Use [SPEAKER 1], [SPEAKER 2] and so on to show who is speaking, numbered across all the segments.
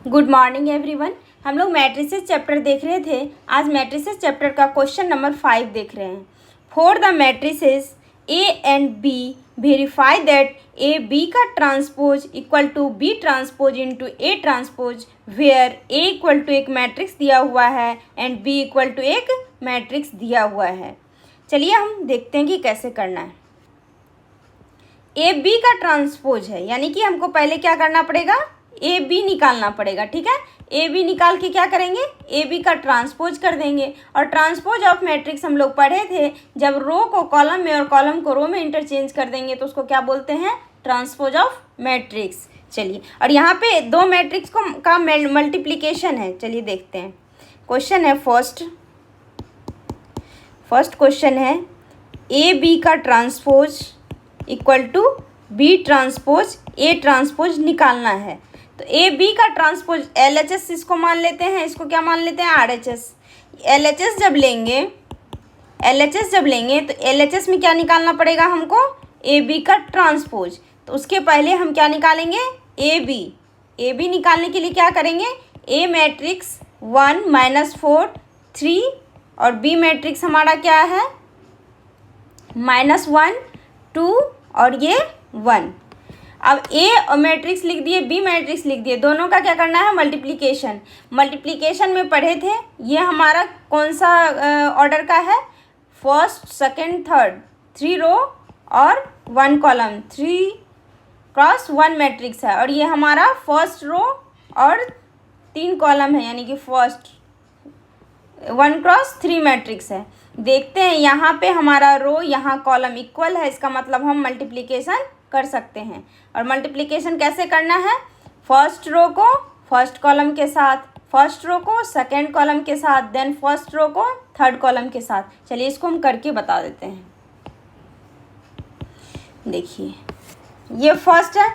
[SPEAKER 1] Good morning everyone. हम लोग matrices chapter देख रहे थे। आज मैट्रिसेस चैप्टर का क्वेश्चन नंबर 5 देख रहे हैं। For the matrices A and B verify that A B का transpose equal to B transpose into A transpose where A equal to एक मैट्रिक्स दिया हुआ है एंड बी इक्वल टू एक मैट्रिक्स दिया हुआ है। चलिए हम देखते हैं कि कैसे करना है। ए बी का ट्रांसपोज है, यानी कि हमको पहले क्या करना पड़ेगा, ए बी निकालना पड़ेगा। ठीक है, ए बी निकाल के क्या करेंगे, ए बी का ट्रांसपोज कर देंगे। और ट्रांसपोज ऑफ मैट्रिक्स हम लोग पढ़े थे, जब रो को कॉलम में और कॉलम को रो में इंटरचेंज कर देंगे तो उसको क्या बोलते हैं, ट्रांसपोज ऑफ मैट्रिक्स। चलिए, और यहाँ पे दो मैट्रिक्स का मल्टीप्लिकेशन है। चलिए देखते हैं। क्वेश्चन है फर्स्ट क्वेश्चन है ए बी का transpose equal to B transpose A transpose निकालना है। तो ए बी का ट्रांसपोज एल एच एस इसको मान लेते हैं, इसको क्या मान लेते हैं, R H S. L H S जब लेंगे तो एल एच एस में क्या निकालना पड़ेगा हमको, ए बी का ट्रांसपोज। तो उसके पहले हम क्या निकालेंगे, ए बी निकालने के लिए क्या करेंगे, ए मैट्रिक्स 1 -4 3 और बी मैट्रिक्स हमारा क्या है, -1 2 और ये 1। अब ए मैट्रिक्स लिख दिए, बी मैट्रिक्स लिख दिए, दोनों का क्या करना है, मल्टीप्लिकेशन में पढ़े थे। ये हमारा कौन सा ऑर्डर का है, फर्स्ट सेकंड थर्ड, 3 रो और 1 कॉलम, 3x1 मैट्रिक्स है। और ये हमारा फर्स्ट रो और 3 कॉलम है, यानी कि फर्स्ट 1x3 मैट्रिक्स है। देखते हैं यहाँ पे हमारा रो यहाँ कॉलम इक्वल है, इसका मतलब हम मल्टीप्लिकेशन कर सकते हैं। और मल्टीप्लिकेशन कैसे करना है, फर्स्ट रो को फर्स्ट कॉलम के साथ, फर्स्ट रो को सेकंड कॉलम के साथ, देन फर्स्ट रो को थर्ड कॉलम के साथ। चलिए इसको हम करके बता देते हैं। देखिए ये फर्स्ट है,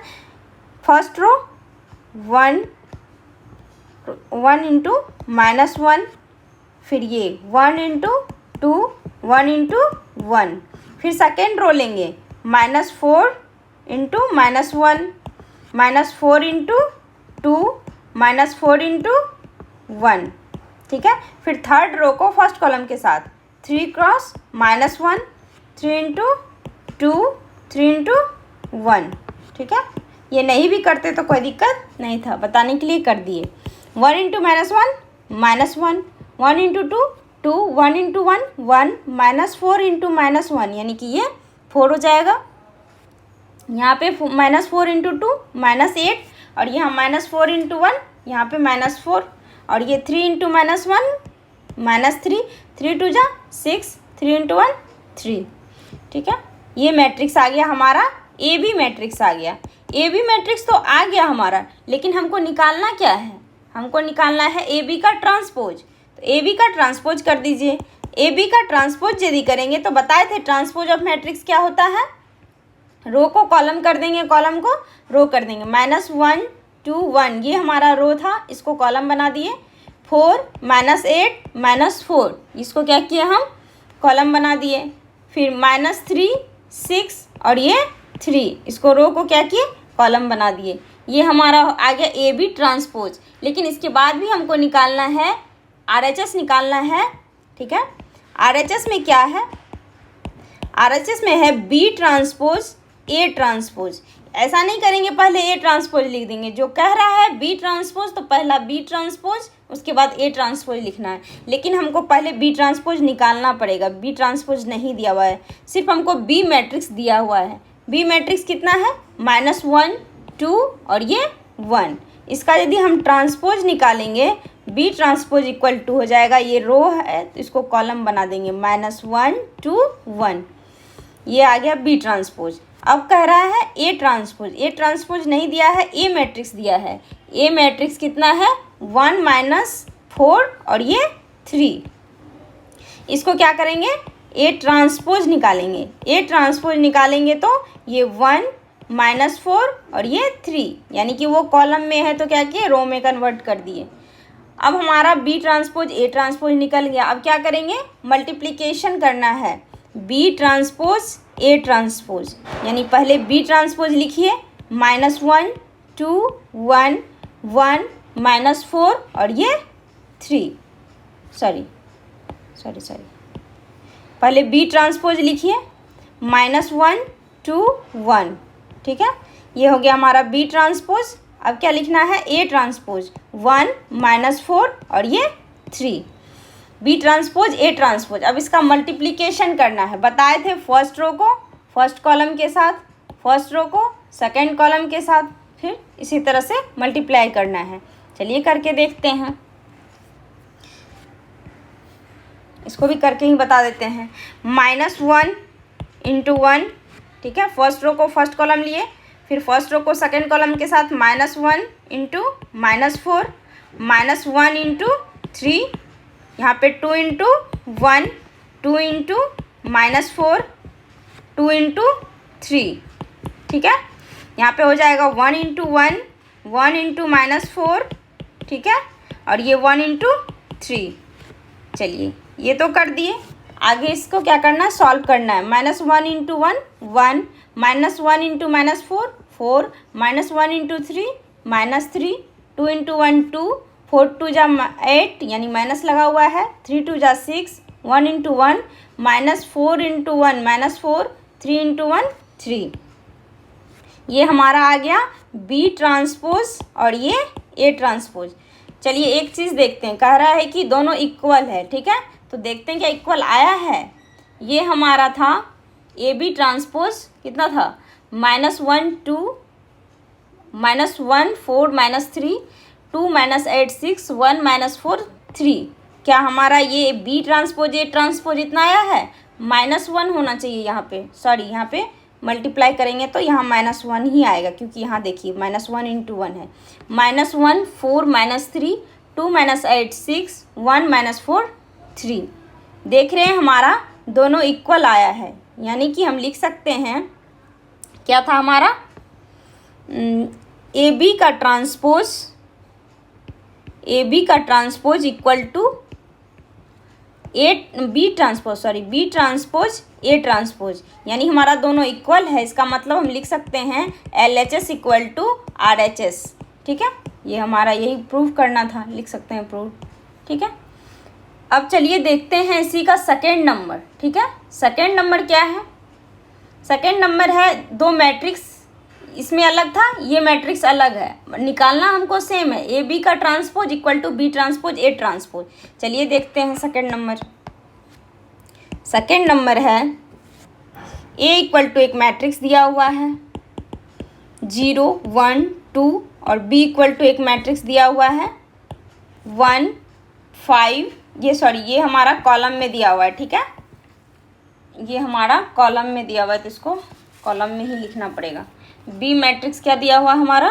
[SPEAKER 1] फर्स्ट रो 1 इंटू -1, फिर ये 1 इंटू 2 1 इंटू 1, फिर सेकेंड रो लेंगे -4 इंटू -1 -4 इंटू 2 -4 इंटू 1। ठीक है, फिर थर्ड रो को फर्स्ट कॉलम के साथ 3x -1 3 इंटू 2 3 इंटू 1। ठीक है, ये नहीं भी करते तो कोई दिक्कत नहीं था, बताने के लिए कर दिए। 1 इंटू -1 -1, 1 इंटू 2 2, 1 इंटू 1 1, -4 इंटू -1, यानी कि ये 4 हो जाएगा। यहाँ पे -4 इंटू 2 -8, और यहाँ -4 इंटू 1 यहाँ पे -4, और ये 3 इंटू -1 -3, 3 2 जा 6, 3 इंटू 1 3। ठीक है, ये मैट्रिक्स आ गया हमारा, ए बी मैट्रिक्स आ गया। ए बी मैट्रिक्स तो आ गया हमारा, लेकिन हमको निकालना क्या है, हमको निकालना है ए बी का ट्रांसपोज। तो ए बी का ट्रांसपोज कर दीजिए। ए बी का ट्रांसपोज यदि करेंगे तो बताए थे ट्रांसपोज ऑफ मैट्रिक्स क्या होता है, रो को कॉलम कर देंगे, कॉलम को रो कर देंगे। -1 2 1 ये हमारा रो था, इसको कॉलम बना दिए। 4 -8 -4 इसको क्या किया हम, कॉलम बना दिए। फिर -3 6 और ये 3 इसको रो को क्या किए, कॉलम बना दिए। ये हमारा आ गया ए बी ट्रांसपोज। लेकिन इसके बाद भी हमको निकालना है, आर एच एस निकालना है। ठीक है, आर एच एस में क्या है, आर एच एस में है बी ट्रांसपोज ए ट्रांसपोज। ऐसा नहीं करेंगे पहले ए ट्रांसपोज लिख देंगे, जो कह रहा है बी ट्रांसपोज तो पहला बी ट्रांसपोज उसके बाद ए ट्रांसपोज लिखना है। लेकिन हमको पहले बी ट्रांसपोज निकालना पड़ेगा, बी ट्रांसपोज नहीं दिया हुआ है, सिर्फ हमको बी मैट्रिक्स दिया हुआ है। बी मैट्रिक्स कितना है, -1 2 और ये 1। इसका यदि हम ट्रांसपोज निकालेंगे, बी ट्रांसपोज इक्वल टू हो जाएगा, ये रो है तो इसको कॉलम बना देंगे, -1 2 1, ये आ गया बी ट्रांसपोज। अब कह रहा है ए ट्रांसपोज, ए ट्रांसपोज नहीं दिया है, ए मैट्रिक्स दिया है। ए मैट्रिक्स कितना है, 1 -4 और ये 3। इसको क्या करेंगे, ए ट्रांसपोज निकालेंगे। ए ट्रांसपोज निकालेंगे तो ये 1 -4 और ये 3, यानी कि वो कॉलम में है तो क्या किए, रो में कन्वर्ट कर दिए। अब हमारा बी ट्रांसपोज ए ट्रांसपोज निकल गया। अब क्या करेंगे, मल्टीप्लिकेशन करना है, बी ट्रांसपोज ए ट्रांसपोज, यानी पहले बी ट्रांसपोज लिखिए, -1 2 1 1 -4 और ये 3, सॉरी पहले बी ट्रांसपोज लिखिए, -1 2 1, ठीक है, ये हो गया हमारा बी ट्रांसपोज। अब क्या लिखना है, ए ट्रांसपोज, 1 -4 और ये 3, बी ट्रांसपोज ए ट्रांसपोज। अब इसका मल्टीप्लिकेशन करना है, बताए थे फर्स्ट रो को फर्स्ट कॉलम के साथ, फर्स्ट रो को सेकंड कॉलम के साथ, फिर इसी तरह से मल्टीप्लाई करना है। चलिए करके देखते हैं, इसको भी करके ही बता देते हैं। -1 × 1, ठीक है, फर्स्ट रो को फर्स्ट कॉलम लिए, फिर फर्स्ट रो को सेकंड कॉलम के साथ, -1 × -4, -1 × 3, यहाँ पे 2 × 1, 2 × -4, 2 × 3, ठीक है, यहाँ पे हो जाएगा 1 × 1, 1 × -4, ठीक है, और ये 1 × 3। चलिए ये तो कर दिए, आगे इसको क्या करना है, सॉल्व करना है। -1 × 1 1, -1 × -4 4, -1 × 3 -3, 2 × 1 2, 4 2 जा 8 यानी माइनस लगा हुआ है, 3 2 जा 6, 1 × 1 -4 × 1 -4, 3 × 1 3। ये हमारा आ गया बी ट्रांसपोज और ये ए ट्रांसपोज। चलिए एक चीज़ देखते हैं, कह रहा है कि दोनों इक्वल है, ठीक है, तो देखते हैं क्या इक्वल आया है। ये हमारा था ए बी ट्रांसपोज, कितना था, -1 2, -1 4 -3, 2 -8 6, 1 -4 3। क्या हमारा ये बी ट्रांसपोज ए ट्रांसपोज इतना आया है, -1 होना चाहिए यहाँ पे, सॉरी यहाँ पे मल्टीप्लाई करेंगे तो यहाँ -1 ही आएगा, क्योंकि यहाँ देखिए -1 × 1 है, -1 4 -3, 2 -8 6, 1 -4 3। देख रहे हैं हमारा दोनों इक्वल आया है, यानी कि हम लिख सकते हैं क्या था हमारा, ए बी का transpose equal to B transpose A transpose, यानी हमारा दोनों इक्वल है। इसका मतलब हम लिख सकते हैं LHS इक्वल टू RHS, ठीक है, ये हमारा यही प्रूव करना था, लिख सकते हैं प्रूव, ठीक है। अब चलिए देखते हैं इसी का सेकेंड नंबर, ठीक है। सेकेंड नंबर क्या है, सेकेंड नंबर है दो मैट्रिक्स, इसमें अलग था, ये मैट्रिक्स अलग है, निकालना हमको सेम है, ए बी का transpose equal to B transpose A transpose. चलिए देखते हैं सेकेंड नंबर। सेकेंड नंबर है ए इक्वल टू एक मैट्रिक्स दिया हुआ है 0 1 2 और बी इक्वल टू एक मैट्रिक्स दिया हुआ है 1 5, ये हमारा कॉलम में दिया हुआ है, ठीक है, ये हमारा कॉलम में दिया हुआ है, तो इसको कॉलम में ही लिखना पड़ेगा। बी मैट्रिक्स क्या दिया हुआ हमारा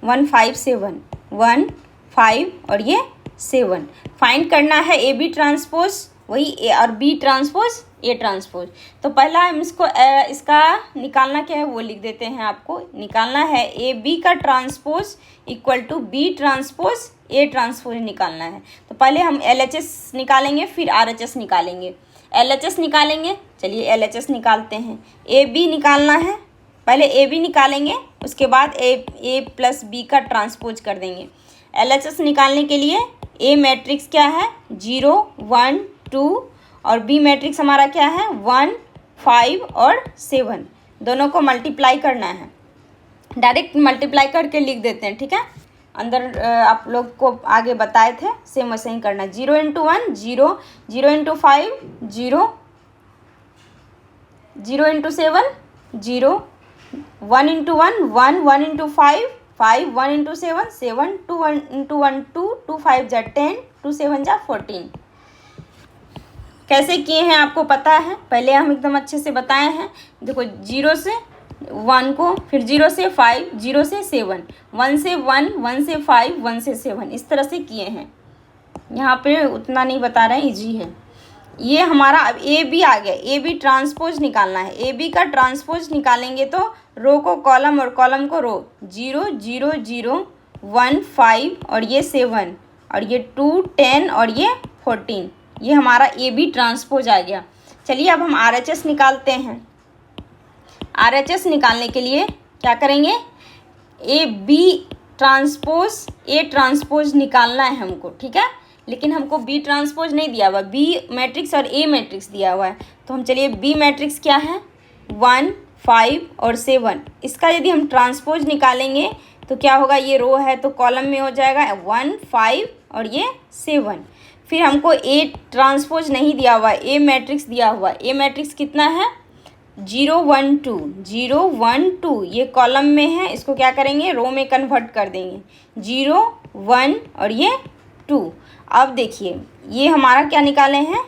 [SPEAKER 1] 1 5 7, 1 5 और ये 7। फाइंड करना है ए बी ट्रांसपोज, वही ए और बी ट्रांसपोज ए ट्रांसपोज। तो पहला हम इसका निकालना क्या है वो लिख देते हैं, आपको निकालना है ए बी का transpose equal to B transpose A transpose निकालना है। तो पहले हम LHS निकालेंगे, फिर RHS निकालेंगे। LHS निकालेंगे, चलिए LHS निकालते हैं। ए बी निकालना है, पहले ए बी निकालेंगे, उसके बाद ए प्लस बी का ट्रांसपोज कर देंगे। LHS निकालने के लिए ए मैट्रिक्स क्या है 0 1 2 और बी मैट्रिक्स हमारा क्या है 1 5 और 7, दोनों को मल्टीप्लाई करना है। डायरेक्ट मल्टीप्लाई करके लिख देते हैं, ठीक है, अंदर आप लोग को आगे बताए थे सेम वैसे ही करना। 0 × 1 0, 0 × 5 0, 0 × 7 0, 1 × 1 1, 1 × 5 5, 1 × 7 7, 2 × 1 2, 2 5 जा 10, 2 7 जा 14। कैसे किए हैं आपको पता है, पहले हम एकदम अच्छे से बताए हैं। देखो 0 से 1 को, फिर 0 से 5, 0 से 7, 1 से 1, 1 से 5, 1 से 7, इस तरह से किए हैं। यहाँ पे उतना नहीं बता रहे हैं, ईजी है ये हमारा। अब ए बी आ गया, ए बी ट्रांसपोज निकालना है। ए बी का ट्रांसपोज निकालेंगे तो रो को कॉलम और कॉलम को रो, 0 0 0 1 5 और ये 7 और ये 2 10 और ये 14, ये हमारा ए बी ट्रांसपोज आ गया। चलिए अब हम RHS निकालते हैं। RHS निकालने के लिए क्या करेंगे, A B transpose A transpose निकालना है हमको, ठीक है। लेकिन हमको बी ट्रांसपोज नहीं दिया हुआ, बी मैट्रिक्स और ए मैट्रिक्स दिया हुआ है। तो हम चलिए बी मैट्रिक्स क्या है 1 5 और 7, इसका यदि हम ट्रांसपोज निकालेंगे तो क्या होगा, ये रो है तो कॉलम में हो जाएगा 1 5 और ये 7। फिर हमको ए ट्रांसपोज नहीं दिया हुआ, ए मैट्रिक्स दिया हुआ। ए मैट्रिक्स कितना है 0 1 2 0 1 2, ये कॉलम में है, इसको क्या करेंगे रो में कन्वर्ट कर देंगे 0 1 और ये 2। अब देखिए ये हमारा क्या निकाले हैं,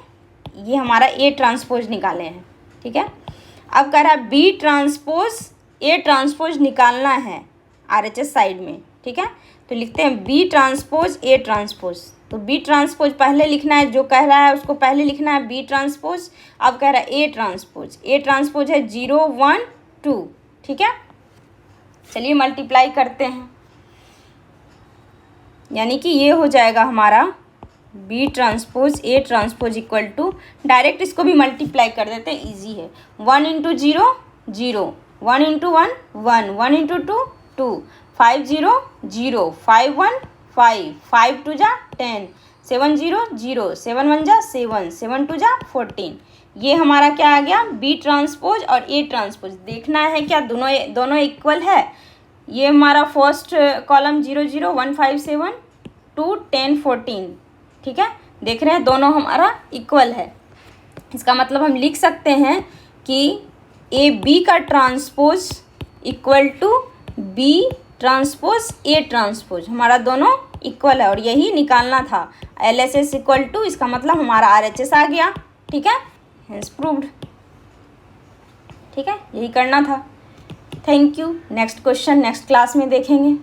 [SPEAKER 1] ये हमारा ए ट्रांसपोज निकाले हैं, ठीक है। अब कह रहा है बी ट्रांसपोज ए ट्रांसपोज निकालना है RHS साइड में, ठीक है। तो लिखते हैं बी ट्रांसपोज ए ट्रांसपोज। तो बी ट्रांसपोज पहले लिखना है, जो कह रहा है उसको पहले लिखना है बी ट्रांसपोज। अब कह रहा है ए ट्रांसपोज, ए ट्रांसपोज है 0 1 2, ठीक है। चलिए मल्टीप्लाई करते हैं, यानी कि ये हो जाएगा हमारा B transpose A transpose equal to, direct इसको भी मल्टीप्लाई कर देते हैं, ईजी है। 1 इंटू 0 0, 1 इंटू 1 1, 1 इंटू 2 2, 5 0 0, 5 1 5, 5 2 जा 10, 7 0 0, 7 1 जा 7, 7 2 जा 14। ये हमारा क्या आ गया बी ट्रांसपोज और ए ट्रांसपोज। देखना है क्या दोनों इक्वल है। ये हमारा फर्स्ट कॉलम 0 0 1 5 7 2 10 14, ठीक है। देख रहे हैं दोनों हमारा इक्वल है। इसका मतलब हम लिख सकते हैं कि ए बी का transpose equal to B transpose A transpose, हमारा दोनों इक्वल है और यही निकालना था। LHS इक्वल टू, इसका मतलब हमारा RHS आ गया, ठीक है, हेंस प्रूव्ड, ठीक है, यही करना था। Thank you. Next question next class में देखेंगे।